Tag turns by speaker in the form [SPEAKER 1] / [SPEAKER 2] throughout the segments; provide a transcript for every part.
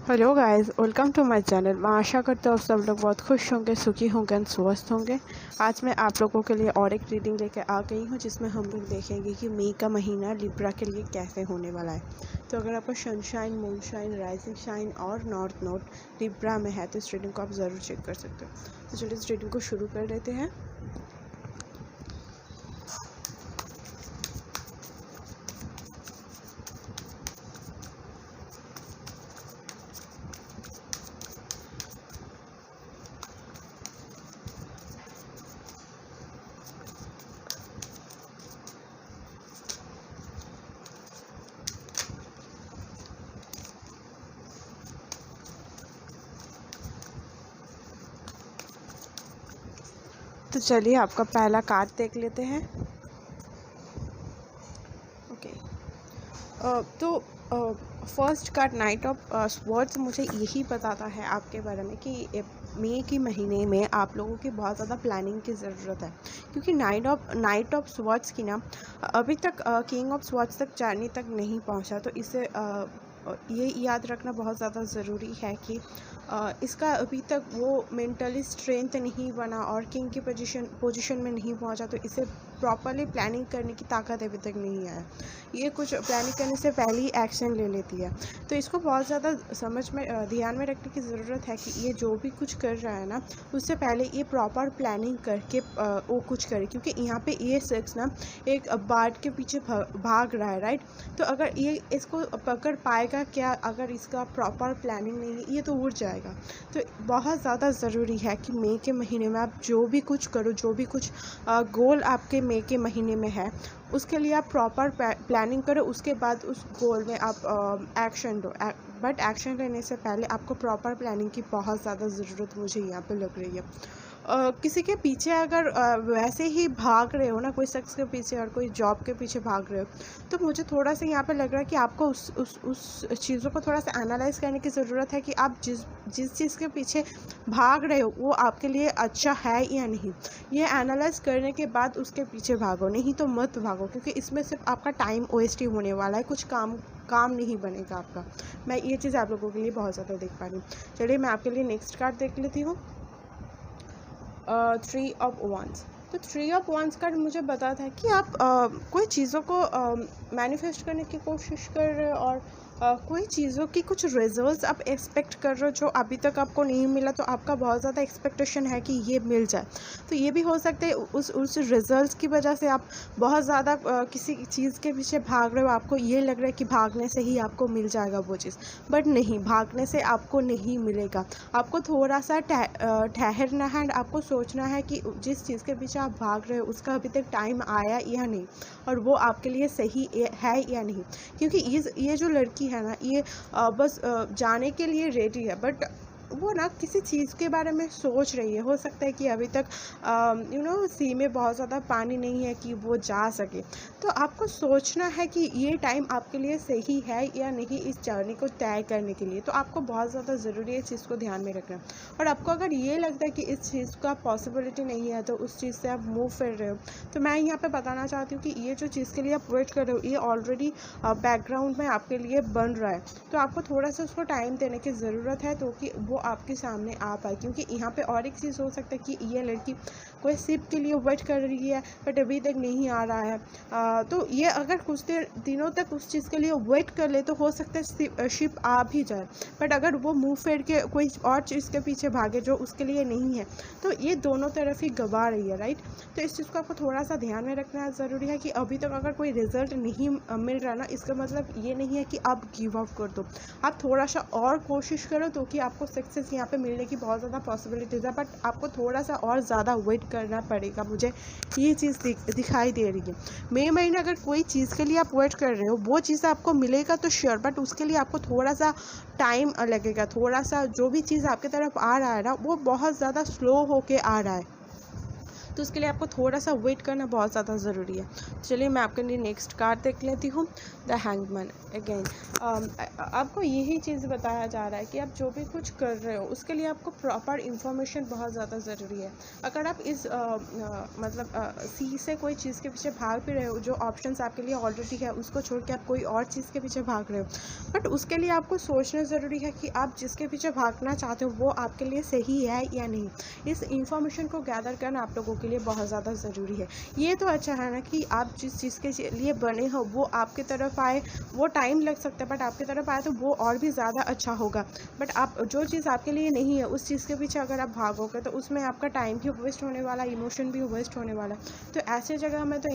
[SPEAKER 1] Hello guys, welcome to my channel. मैं आशा करता हूँ सब लोग बहुत खुश होंगे, सुखी होंगे और स्वस्थ होंगे। आज मैं आप लोगों के लिए और एक रीडिंग लेकर आ गई हूँ जिसमें हम लोग देखेंगे कि मई का महीना लिब्रा के लिए कैसे होने वाला है। तो अगर आपको सनशाइन, मूनशाइन, राइजिंग शाइन और नॉर्थ नोड लिब्रा में है तो इस रीडिंग को आप ज़रूर चेक कर सकते हो। तो चलिए इस रीडिंग को शुरू कर देते हैं। तो चलिए आपका पहला कार्ड देख लेते हैं। ओके, तो first card night of swords मुझे यही बताता है आपके बारे में कि मई के महीने में आप लोगों की बहुत ज़्यादा प्लानिंग की ज़रूरत है, क्योंकि नाइट ऑफ स्वॉर्ड्स की ना अभी तक किंग ऑफ स्वॉर्ड्स तक जर्नी तक नहीं पहुंचा। तो इसे ये याद रखना बहुत ज़्यादा ज़रूरी है कि इसका अभी तक वो मेंटली स्ट्रेंथ नहीं बना और किंग की पोजीशन में नहीं पहुंचा। तो इसे प्रॉपरली प्लानिंग करने की ताकत अभी तक नहीं आया। ये कुछ प्लानिंग करने से पहले ही एक्शन ले लेती है। तो इसको बहुत ज़्यादा समझ में ध्यान में रखने की ज़रूरत है कि ये जो भी कुछ कर रहा है ना, उससे पहले ये प्रॉपर प्लानिंग करके वो कुछ करे, क्योंकि यहाँ पे ये शख्स ना एक बार्ड के पीछे भाग रहा है, राइट। तो अगर ये इसको पकड़ पाएगा क्या, अगर इसका प्रॉपर प्लानिंग नहीं है, ये तो उड़ जाएगा। तो बहुत ज़्यादा ज़रूरी है कि मई के महीने में आप जो भी कुछ करो, जो भी कुछ गोल आपके मई के महीने में है, उसके लिए आप प्रॉपर प्लानिंग करो। उसके बाद उस गोल में आप एक्शन दो। बट एक्शन लेने से पहले आपको प्रॉपर प्लानिंग की बहुत ज़्यादा ज़रूरत मुझे यहाँ पे लग रही है। किसी के पीछे अगर वैसे ही भाग रहे हो ना, कोई शख्स के पीछे और कोई जॉब के पीछे भाग रहे हो, तो मुझे थोड़ा सा यहाँ पे लग रहा है कि आपको उस चीज़ों को थोड़ा सा एनालाइज करने की ज़रूरत है कि आप जिस चीज़ के पीछे भाग रहे हो वो आपके लिए अच्छा है या नहीं। ये एनालाइज करने के बाद उसके पीछे भागो, नहीं तो मत भागो, क्योंकि इसमें सिर्फ आपका टाइम वेस्ट ही होने वाला है, कुछ काम नहीं बनेगा आपका। मैं ये चीज़ आप लोगों के लिए बहुत ज़्यादा देख पा रही हूँ। चलिए मैं आपके लिए नेक्स्ट कार्ड देख लेती हूँ। Three of wands. तो थ्री ऑफ वंस कार्ड मुझे बताता है कि आप कोई चीज़ों को मैनिफेस्ट करने की कोशिश कर रहे हो और कोई चीज़ों की कुछ रिजल्ट्स आप एक्सपेक्ट कर रहे हो जो अभी तक आपको नहीं मिला। तो आपका बहुत ज़्यादा एक्सपेक्टेशन है कि ये मिल जाए। तो ये भी हो सकता है उस रिजल्ट्स की वजह से आप बहुत ज़्यादा किसी चीज़ के पीछे भाग रहे हो। आपको ये लग रहा है कि भागने से ही आपको मिल जाएगा वो चीज़, बट नहीं, भागने से आपको नहीं मिलेगा। आपको थोड़ा सा ठहरना है एंड आपको सोचना है कि जिस चीज़ के पीछे आप भाग रहे हो उसका अभी तक टाइम आया या नहीं, और वो आपके लिए सही है या नहीं। क्योंकि ये जो लड़की है ना, ये बस जाने के लिए रेडी है, बट वो ना किसी चीज़ के बारे में सोच रही है। हो सकता है कि अभी तक सी में बहुत ज़्यादा पानी नहीं है कि वो जा सके। तो आपको सोचना है कि ये टाइम आपके लिए सही है या नहीं इस जर्नी को तय करने के लिए। तो आपको बहुत ज़्यादा ज़रूरी है इस चीज़ को ध्यान में रखना। और आपको अगर ये लगता है कि इस चीज़ का पॉसिबिलिटी नहीं है तो उस चीज़ से आप मूव कर रहे हो, तो मैं यहाँ पे बताना चाहती हूँ कि ये जो चीज़ के लिए आप वेट कर रहे हो, ये ऑलरेडी बैकग्राउंड में आपके लिए बन रहा है। तो आपको थोड़ा सा उसको टाइम देने की ज़रूरत है तो कि वो आपके सामने आ पाए। क्योंकि यहाँ पे और एक चीज़ हो सकता है कि ये लड़की कोई शिप के लिए वेट कर रही है बट अभी तक नहीं आ रहा है। तो ये अगर कुछ दिनों तक उस चीज़ के लिए वेट कर ले तो हो सकता है शिप आ भी जाए। बट अगर वो मुंह फेर के कोई और चीज़ के पीछे भागे जो उसके लिए नहीं है, तो ये दोनों तरफ ही गवा रही है, राइट। तो इस चीज़ को आपको थोड़ा सा ध्यान में रखना ज़रूरी है कि अभी तक अगर कोई रिजल्ट नहीं मिल रहा ना, इसका मतलब ये नहीं है कि आप गिव अप कर दो। आप थोड़ा सा और कोशिश करो तो कि आपको सक्सेस यहाँ पे मिलने की बहुत ज़्यादा पॉसिबिलिटीज़ है, बट आपको थोड़ा सा और ज़्यादा वेट करना पड़ेगा। मुझे ये चीज़ दिखाई दे रही है। मई महीने अगर कोई चीज़ के लिए आप वेट कर रहे हो वो चीज़ आपको मिलेगा तो श्योर, बट उसके लिए आपको थोड़ा सा टाइम लगेगा। थोड़ा सा जो भी चीज़ आपकी तरफ आ रहा है ना, वो बहुत ज़्यादा स्लो होके आ रहा है। तो उसके लिए आपको थोड़ा सा वेट करना बहुत ज़्यादा ज़रूरी है। चलिए मैं आपके लिए नेक्स्ट कार्ड देख लेती हूँ, द हैंगमैन। अगेन आपको यही चीज़ बताया जा रहा है कि आप जो भी कुछ कर रहे हो उसके लिए आपको प्रॉपर इन्फॉर्मेशन बहुत ज़्यादा ज़रूरी है। अगर आप इस सी से कोई चीज़ के पीछे भाग भी रहे हो, जो ऑप्शंस आपके लिए ऑलरेडी है उसको छोड़ के आप कोई और चीज़ के पीछे भाग रहे हो, बट उसके लिए आपको सोचना ज़रूरी है कि आप जिसके पीछे भागना चाहते हो वो आपके लिए सही है या नहीं। इस इंफॉर्मेशन को गैदर करना आप लोगों के लिए बहुत ज़्यादा ज़रूरी है। ये तो अच्छा है ना कि आप जिस चीज़ के लिए बने हो वो आपकी तरफ आए, वो टाइम लग सकता है बट आपकी तरफ आए तो वो और भी ज़्यादा अच्छा होगा। बट आप जो चीज़ आपके लिए नहीं है उस चीज़ के पीछे अगर आप भागोगे तो उसमें आपका टाइम भी वेस्ट होने वाला, इमोशन भी वेस्ट होने वाला। तो ऐसे जगह में तो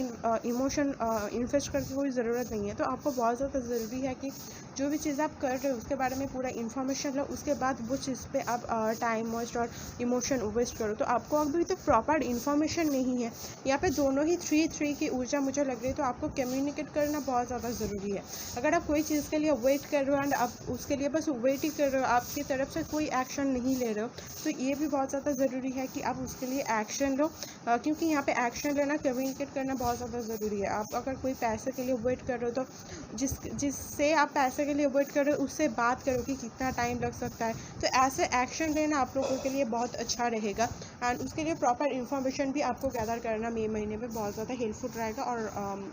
[SPEAKER 1] इमोशन इन्वेस्ट करने की कोई ज़रूरत नहीं है। तो आपको बहुत ज़्यादा ज़रूरी है कि जो भी चीज़ आप कर रहे हो उसके बारे में पूरा इन्फॉर्मेशन लो, उसके बाद वो चीज़ पे आप टाइम वेस्ट और इमोशन वेस्ट करो। तो आपको अभी तक प्रॉपर इन्फॉर्मेशन नहीं है। यहाँ पे दोनों ही 3-3 की ऊर्जा मुझे लग रही है। तो आपको कम्युनिकेट करना बहुत ज़्यादा ज़रूरी है। अगर आप कोई चीज़ के लिए वेट कर रहे हो एंड आप उसके लिए बस वेट ही कर रहे हो, आपकी तरफ से कोई एक्शन नहीं ले रहे हो, तो ये भी बहुत ज़्यादा ज़रूरी है कि आप उसके लिए एक्शन लो, क्योंकि यहाँ पे एक्शन लेना, कम्युनिकेट करना बहुत ज़्यादा ज़रूरी है। आप अगर कोई पैसे के लिए वेट कर रहे हो तो जिससे आप पैसे के लिए वेट कर रहे हो उससे बात करो कि कितना टाइम लग सकता है। तो ऐसे एक्शन लेना आप लोगों के लिए बहुत अच्छा रहेगा एंड उसके लिए प्रॉपर इन्फॉर्मेशन भी आपको गैदर करना मई महीने में बहुत ज़्यादा हेल्पफुल रहेगा और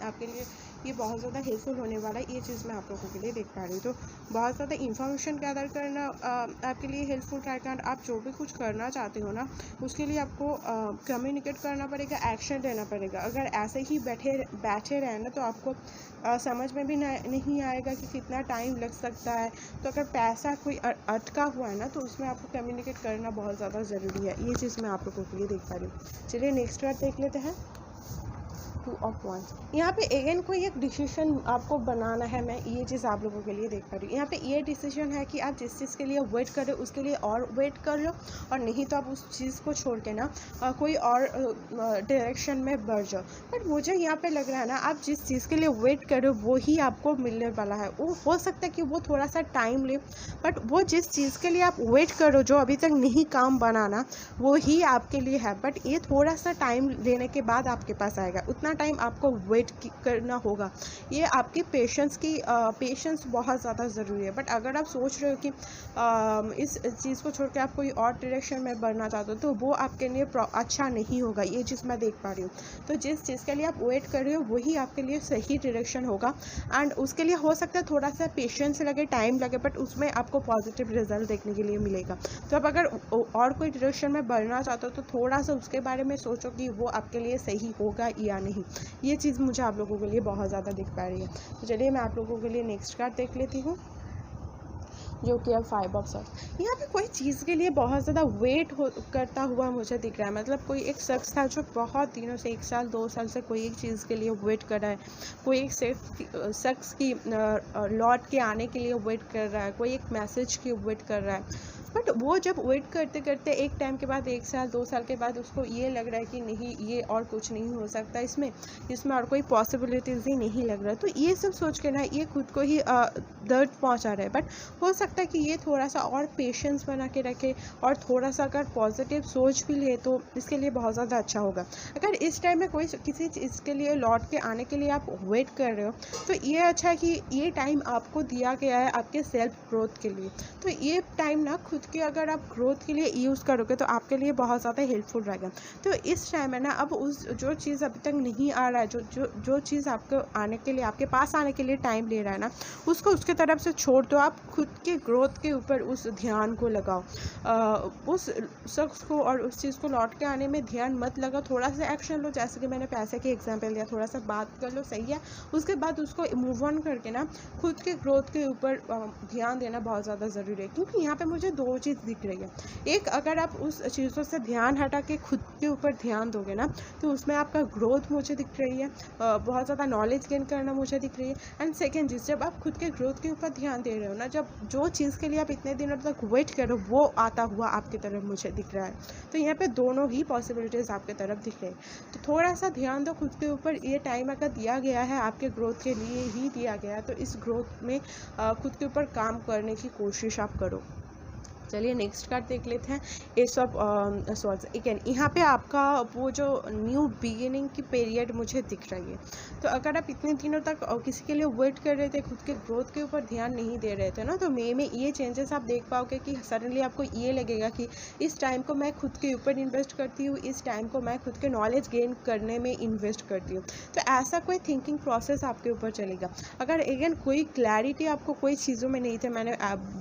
[SPEAKER 1] आपके लिए ये बहुत ज़्यादा हेल्पफुल होने वाला है। ये चीज़ मैं आप लोगों के लिए देख पा रही हूँ। तो बहुत ज़्यादा इन्फॉर्मेशन गैदर करना आपके लिए हेल्पफुल रहेगा एंड आप जो भी कुछ करना चाहते हो ना उसके लिए आपको कम्युनिकेट करना पड़ेगा, एक्शन लेना पड़ेगा। अगर ऐसे ही बैठे रहे ना तो आपको समझ में भी नहीं आएगा कि कितना टाइम लग सकता है। तो अगर पैसा कोई अटका हुआ है ना तो उसमें आपको कम्युनिकेट करना बहुत ज़्यादा ज़रूरी है। ये चीज़ मैं आप लोगों के लिए देख पा रही हूँ। चलिए नेक्स्ट कार्ड देख लेते हैं, 2 ऑफ वांड्स। यहाँ पे अगेन कोई एक डिसीजन आपको बनाना है, मैं ये चीज़ आप लोगों के लिए देख पा रही हूँ। यहाँ पे ये डिसीजन है कि आप जिस चीज़ के लिए वेट कर रहे हो उसके लिए और वेट कर लो, और नहीं तो आप उस चीज़ को छोड़ के ना कोई और डायरेक्शन में बढ़ जाओ। बट मुझे यहाँ पे लग रहा है ना आप जिस चीज़ के लिए वेट कर रहे हो वो ही आपको मिलने वाला है। वो हो सकता है कि वो थोड़ा सा टाइम ले, बट वो जिस चीज़ के लिए आप वेट कर रहे हो जो अभी तक नहीं काम बनाना वो ही आपके लिए है। बट ये थोड़ा सा टाइम लेने के बाद आपके पास आएगा, उतना टाइम आपको वेट करना होगा। ये आपकी पेशेंस बहुत ज़्यादा ज़रूरी है। बट अगर आप सोच रहे हो कि इस चीज़ को छोड़ के आप कोई और डायरेक्शन में बढ़ना चाहते हो तो वो आपके लिए अच्छा नहीं होगा। ये चीज़ मैं देख पा रही हूँ। तो जिस चीज़ के लिए आप वेट कर रहे हो वही आपके लिए सही डायरेक्शन होगा एंड उसके लिए हो सकता है थोड़ा सा पेशेंस लगे, टाइम लगे, बट उसमें आपको पॉजिटिव रिजल्ट देखने के लिए मिलेगा। तो आप अगर और कोई डायरेक्शन में बढ़ना चाहते हो तो थोड़ा सा उसके बारे में सोचो कि वो आपके लिए सही होगा या नहीं। ये चीज़ मुझे आप लोगों के लिए बहुत ज़्यादा दिख पा रही है। तो चलिए मैं आप लोगों के लिए नेक्स्ट कार्ड देख लेती हूँ, जो कि अब 5 ऑफ सॉर्ड्स। यहाँ पे कोई चीज़ के लिए बहुत ज़्यादा वेट करता हुआ मुझे दिख रहा है। मतलब कोई एक शख्स था जो बहुत दिनों से 1 साल 2 साल से कोई एक चीज़ के लिए वेट कर रहा है, कोई एक शख्स की लौट के आने के लिए वेट कर रहा है, कोई एक मैसेज की वेट कर रहा है। बट वो जब वेट करते करते एक टाइम के बाद 1 साल 2 साल के बाद उसको ये लग रहा है कि नहीं, ये और कुछ नहीं हो सकता, इसमें और कोई पॉसिबिलिटीज़ ही नहीं लग रहा है। तो ये सब सोच के ना ये खुद को ही दर्द पहुंचा रहा है। बट हो सकता है कि ये थोड़ा सा और पेशेंस बना के रखे और थोड़ा सा अगर पॉजिटिव सोच भी ले तो इसके लिए बहुत ज़्यादा अच्छा होगा। अगर इस टाइम में कोई किसी चीज़ के लिए लौट के आने के लिए आप वेट कर रहे हो तो ये अच्छा है कि ये टाइम आपको दिया गया है आपके सेल्फ ग्रोथ के लिए। तो ये टाइम ना खुद के अगर आप ग्रोथ के लिए यूज़ करोगे तो आपके लिए बहुत ज़्यादा हेल्पफुल रहेगा। तो इस टाइम है ना अब उस जो चीज़ अभी तक नहीं आ रहा है, जो चीज़ आपको आने के लिए, आपके पास आने के लिए टाइम ले रहा है ना, उसको उसके तरफ से छोड़ दो। आप खुद के ग्रोथ के ऊपर उस ध्यान को लगाओ, उस शख्स को और उस चीज़ को लौट के आने में ध्यान मत लगाओ। थोड़ा सा एक्शन लो, जैसे कि मैंने पैसे के एग्जाम्पल दिया, थोड़ा सा बात कर लो, सही है। उसके बाद उसको मूव ऑन करके ना खुद के ग्रोथ के ऊपर ध्यान देना बहुत ज़्यादा ज़रूरी है। क्योंकि यहाँ पे मुझे 2 चीज़ दिख रही है। एक, अगर आप उस चीज़ों से ध्यान हटा के खुद के ऊपर ध्यान दोगे ना तो उसमें आपका ग्रोथ मुझे दिख रही है, बहुत ज़्यादा नॉलेज गेन करना मुझे दिख रही है। एंड सेकेंड चीज़, जब आप खुद के ग्रोथ के ऊपर ध्यान दे रहे हो ना, जब जो चीज़ के लिए आप इतने दिनों तक वेट करो वो आता हुआ आपकी तरफ मुझे दिख रहा है। तो यहाँ पे दोनों ही पॉसिबिलिटीज़ आपके तरफ दिख रही है। तो थोड़ा सा ध्यान दो खुद के ऊपर। ये टाइम अगर दिया गया है आपके ग्रोथ के लिए ही दिया गया है तो इस ग्रोथ में खुद के ऊपर काम करने की कोशिश आप करो। चलिए नेक्स्ट कार्ड देख लेते हैं, एस ऑफ सॉर्ड्स। अगेन यहाँ पे आपका वो जो न्यू बिगिनिंग की पीरियड मुझे दिख रही है। तो अगर आप इतने दिनों तक किसी के लिए वेट कर रहे थे, खुद के ग्रोथ के ऊपर ध्यान नहीं दे रहे थे ना, तो मई में ये चेंजेस आप देख पाओगे कि सडनली आपको ये लगेगा कि इस टाइम को मैं खुद के ऊपर इन्वेस्ट करती हूँ, इस टाइम को मैं खुद के नॉलेज गेन करने में इन्वेस्ट करती हूँ। तो ऐसा कोई थिंकिंग प्रोसेस आपके ऊपर चलेगा। अगर अगेन कोई क्लैरिटी आपको कोई चीज़ों में नहीं थे, मैंने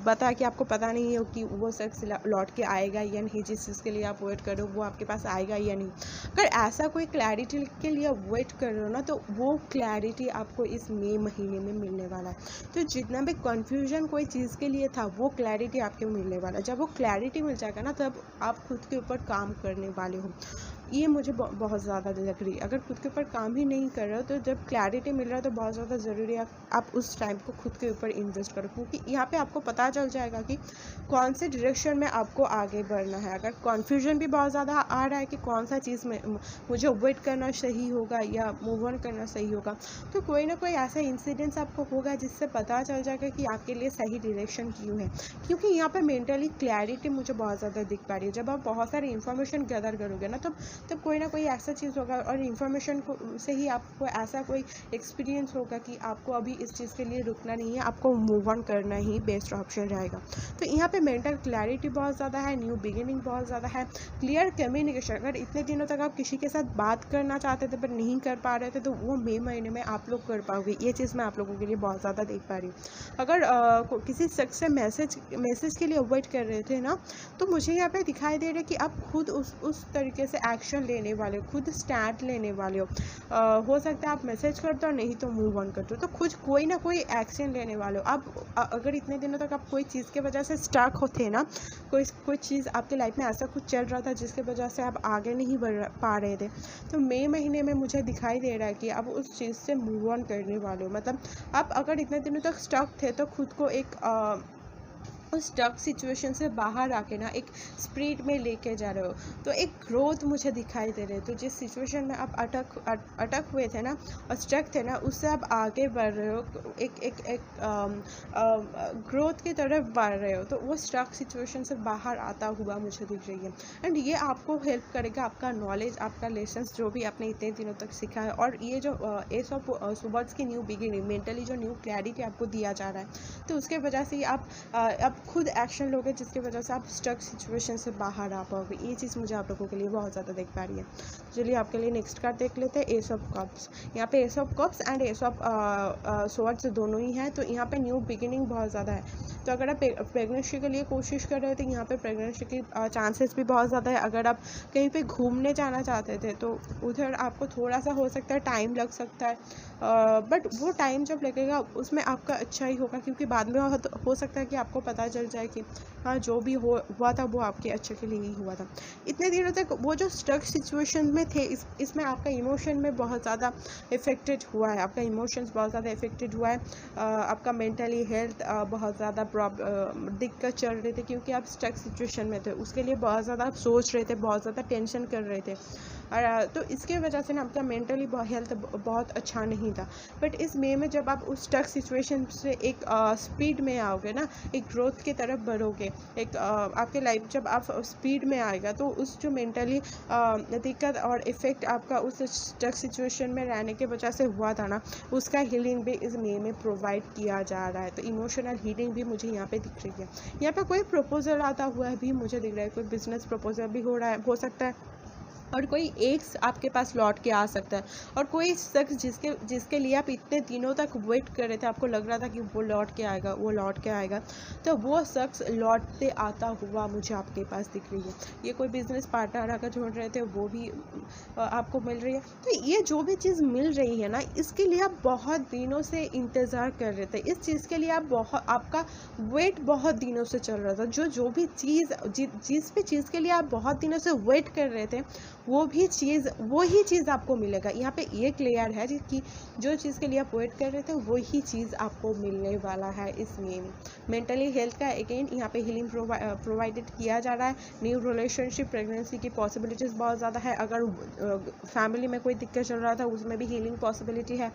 [SPEAKER 1] बताया कि आपको पता नहीं हो कि वो शख्स लौट के आएगा या नहीं, जिस चीज़ के लिए आप वेट कर रहे हो वो आपके पास आएगा या नहीं। अगर ऐसा कोई क्लैरिटी के लिए वेट कर रहे हो ना, तो वो क्लैरिटी आपको इस मई महीने में मिलने वाला है। तो जितना भी कन्फ्यूजन कोई चीज़ के लिए था, वो क्लैरिटी आपको मिलने वाला है। जब वो क्लैरिटी मिल जाएगा ना, तब आप खुद के ऊपर काम करने वाले हो। ये मुझे बहुत ज़्यादा लग रही है। अगर खुद के ऊपर काम ही नहीं कर रहे हो, तो जब क्लैरिटी मिल रहा है तो बहुत ज़्यादा ज़रूरी है आप उस टाइम को खुद के ऊपर इन्वेस्ट करो, क्योंकि यहाँ पे आपको पता चल जाएगा कि कौन से डायरेक्शन में आपको आगे बढ़ना है। अगर कन्फ्यूजन भी बहुत ज़्यादा आ रहा है कि कौन सा चीज़ में मुझे वेट करना सही होगा या मूव ऑन करना सही होगा, तो कोई ना कोई ऐसा इंसिडेंस आपको होगा जिससे पता चल जाएगा कि आपके लिए सही डायरेक्शन क्यों है। क्योंकि यहाँ पर मेंटली क्लैरिटी मुझे बहुत ज़्यादा दिख पा रही है। जब आप बहुत सारी इन्फॉर्मेशन गैदर करोगे ना, तब कोई ना कोई ऐसा चीज़ होगा, और इन्फॉर्मेशन को से ही आपको ऐसा कोई एक्सपीरियंस होगा कि आपको अभी इस चीज़ के लिए रुकना नहीं है, आपको मूव ऑन करना ही बेस्ट ऑप्शन रहेगा। तो यहाँ पे मेंटल क्लैरिटी बहुत ज़्यादा है, न्यू बिगिनिंग बहुत ज़्यादा है, क्लियर कम्युनिकेशन। अगर इतने दिनों तक आप किसी के साथ बात करना चाहते थे पर नहीं कर पा रहे थे, तो वो मई महीने में आप लोग कर पाओगे। ये चीज़ मैं आप लोगों के लिए बहुत ज़्यादा देख पा रही हूँ। अगर किसी शख्स से मैसेज के लिए वेट कर रहे थे ना, तो मुझे यहाँ पे दिखाई दे रहा है कि आप खुद उस तरीके से एक्शन लेने वाले हो, खुद स्टैंड लेने वाले हो सकता है आप मैसेज करते हो, नहीं तो मूव ऑन करते हो, तो खुद कोई ना कोई एक्शन लेने वाले हो आप। अगर इतने दिनों तक आप कोई चीज़ की वजह से स्टक होते ना, कोई चीज़ आपके लाइफ में ऐसा कुछ चल रहा था जिसके वजह से आप आगे नहीं बढ़ पा रहे थे, तो मई महीने में मुझे दिखाई दे रहा है कि आप उस चीज़ से मूव ऑन करने वाले हो। मतलब आप अगर इतने दिनों तक स्टक थे, तो खुद को एक उस स्टक सिचुएशन से बाहर आके ना एक स्पीड में लेके जा रहे हो, तो एक ग्रोथ मुझे दिखाई दे रही है। तो जिस सिचुएशन में आप अटक हुए थे ना और स्टक थे ना, उससे आप आगे बढ़ रहे हो, एक ग्रोथ की तरफ बढ़ रहे हो। तो वो स्टक सिचुएशन से बाहर आता हुआ मुझे दिख रही है। एंड ये आपको हेल्प करेगा, आपका नॉलेज, आपका लेसन्स जो भी आपने इतने दिनों तक सीखा है, और ये जो एस ऑफ स्वॉर्ड्स की न्यू बिगिनिंग, मेंटली जो न्यू क्लैरिटी आपको दिया जा रहा है, तो उसके वजह से आप खुद एक्शन लोगे, जिसकी वजह से आप स्टक सिचुएशन से बाहर आ पाओगे। ये चीज़ मुझे आप लोगों के लिए बहुत ज़्यादा देख पा रही है। चलिए आपके लिए नेक्स्ट कार्ड देख लेते हैं, एस ऑफ कप्स। यहाँ पे S of cups and S of swords दोनों ही हैं। तो यहाँ पे न्यू बिगिनिंग बहुत ज़्यादा है। तो अगर आप प्रेगनेंसी के लिए कोशिश कर रहे थे, यहाँ पे प्रेगनेंसी की चांसेस भी बहुत ज़्यादा है। अगर आप कहीं पे घूमने जाना चाहते थे, तो उधर आपको थोड़ा सा हो सकता है टाइम लग सकता है, बट वो टाइम जब लगेगा उसमें आपका अच्छा ही होगा, क्योंकि बाद में हो सकता है कि आपको पता चल जाए कि हाँ, जो भी हुआ था वो आपके अच्छे के लिए ही हुआ था। इतने दिनों तक वो जो स्टक सिचुएशन में थे, इसमें आपका इमोशन में बहुत ज़्यादा इफेक्टेड हुआ है, आपका इमोशंस बहुत ज़्यादा इफेक्टेड हुआ है, आपका मेंटली हेल्थ बहुत ज़्यादा दिक्कत चल रही थी, क्योंकि आप स्टक सिचुएशन में थे, उसके लिए बहुत ज़्यादा आप सोच रहे थे, बहुत ज़्यादा टेंशन कर रहे थे, और तो इसके वजह से ना आपका मेंटली हेल्थ बहुत अच्छा नहीं था। बट इस मई में जब आप उस स्टक सिचुएशन से एक स्पीड में आओगे ना, एक ग्रोथ की तरफ बढ़ोगे, एक आपके लाइफ जब आप स्पीड में आएगा, तो उस जो मेंटली दिक्कत और इफ़ेक्ट आपका उस स्टक सिचुएशन में रहने के वजह से हुआ था ना, उसका हीलिंग भी इस मई में प्रोवाइड किया जा रहा है। तो इमोशनल हीलिंग भी मुझे यहाँ पे दिख रही है। यहाँ पे कोई प्रपोजल आता हुआ भी मुझे दिख रहा है, कोई बिजनेस प्रपोजल भी हो सकता है, और कोई एक आपके पास लौट के आ सकता है, और कोई शख्स जिसके लिए आप इतने दिनों तक वेट कर रहे थे, आपको लग रहा था कि वो लौट के आएगा, तो वो शख्स लौटते आता हुआ मुझे आपके पास दिख रही है। ये कोई बिजनेस पार्टनर अगर ढूंढ रहे थे, वो भी आपको मिल रही है। तो ये जो भी चीज़ मिल रही है ना, इसके लिए आप बहुत दिनों से इंतज़ार कर रहे थे, इस चीज़ के लिए आपका वेट बहुत दिनों से चल रहा था। जो भी चीज़ जिस भी चीज़ के लिए आप बहुत दिनों से वेट कर रहे थे, वही चीज़ आपको मिलेगा। यहाँ पे ये क्लियर है कि जो चीज़ के लिए आप वेट कर रहे थे वही चीज़ आपको मिलने वाला है इसमें। मेंटली हेल्थ का अगेन यहाँ पे हीलिंग प्रोवाइडेड किया जा रहा है। न्यू रिलेशनशिप, प्रेगनेंसी की पॉसिबिलिटीज़ बहुत ज़्यादा है। अगर फैमिली में कोई दिक्कत चल रहा था उसमें भी हीलिंग पॉसिबिलिटी है।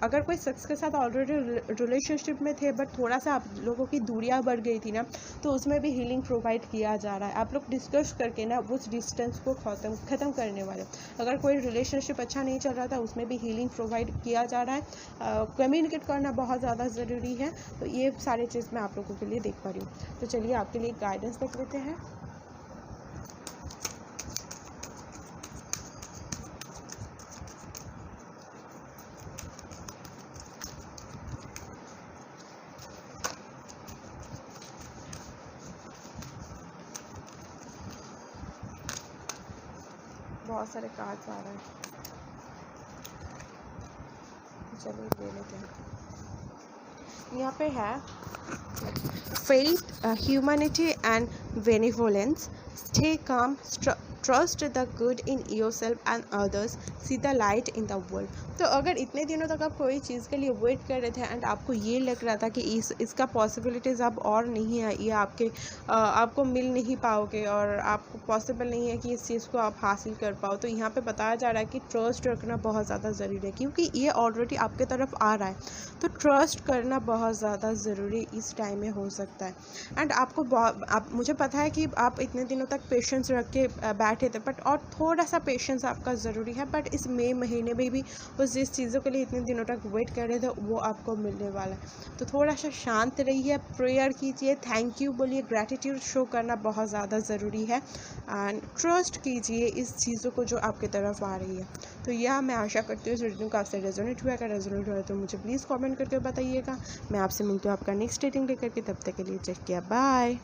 [SPEAKER 1] अगर कोई शख्स के साथ ऑलरेडी रिलेशनशिप में थे बट थोड़ा सा आप लोगों की दूरियां बढ़ गई थी ना, तो उसमें भी हीलिंग प्रोवाइड किया जा रहा है। आप लोग डिस्कस करके ना उस डिस्टेंस को ख़त्म करने वाले। अगर कोई रिलेशनशिप अच्छा नहीं चल रहा था उसमें भी हीलिंग प्रोवाइड किया जा रहा है। कम्युनिकेट करना बहुत ज़्यादा ज़रूरी है। तो ये सारी चीज़ मैं आप लोगों के लिए देख पा रही हूँ। तो चलिए आपके लिए गाइडेंस देख लेते हैं। बहुत सारे कार्ड्स आ रहे हैं, चलिए ले लेते हैं। यहाँ पे है faith, humanity and benevolence, stay calm, trust the good in yourself and others, see the light in the world। तो अगर इतने दिनों तक आप कोई चीज़ के लिए वेट कर रहे थे एंड आपको ये लग रहा था कि इसका पॉसिबिलिटीज़ अब और नहीं है, ये आपको मिल नहीं पाओगे और आपको पॉसिबल नहीं है कि इस चीज़ को आप हासिल कर पाओ, तो यहाँ पे बताया जा रहा है कि ट्रस्ट रखना बहुत ज़्यादा ज़रूरी है क्योंकि ये ऑलरेडी आपके तरफ आ रहा है। तो ट्रस्ट करना बहुत ज़्यादा ज़रूरी इस टाइम में हो सकता है। एंड मुझे पता है कि आप इतने दिनों तक पेशेंस रख के बैठे थे बट और थोड़ा सा पेशेंस आपका ज़रूरी है। बट इस मई महीने में भी जिस चीज़ों के लिए इतने दिनों तक वेट कर रहे थे वो आपको मिलने वाला है। तो थोड़ा सा शांत रहिए, प्रेयर कीजिए, थैंक यू बोलिए, ग्रैटिट्यूड शो करना बहुत ज़्यादा ज़रूरी है एंड ट्रस्ट कीजिए इस चीज़ों को जो आपकी तरफ आ रही है। तो यह मैं आशा करती हूँ इस रीडिंग को आपसे रेजोनेट हुआ। अगर रेजोनेट हुआ तो मुझे प्लीज़ कमेंट करके बताइएगा। मैं आपसे मिलती हूँ आपका नेक्स्ट रीडिंग लेकर के, तब तक के लिए टेक केयर, बाय।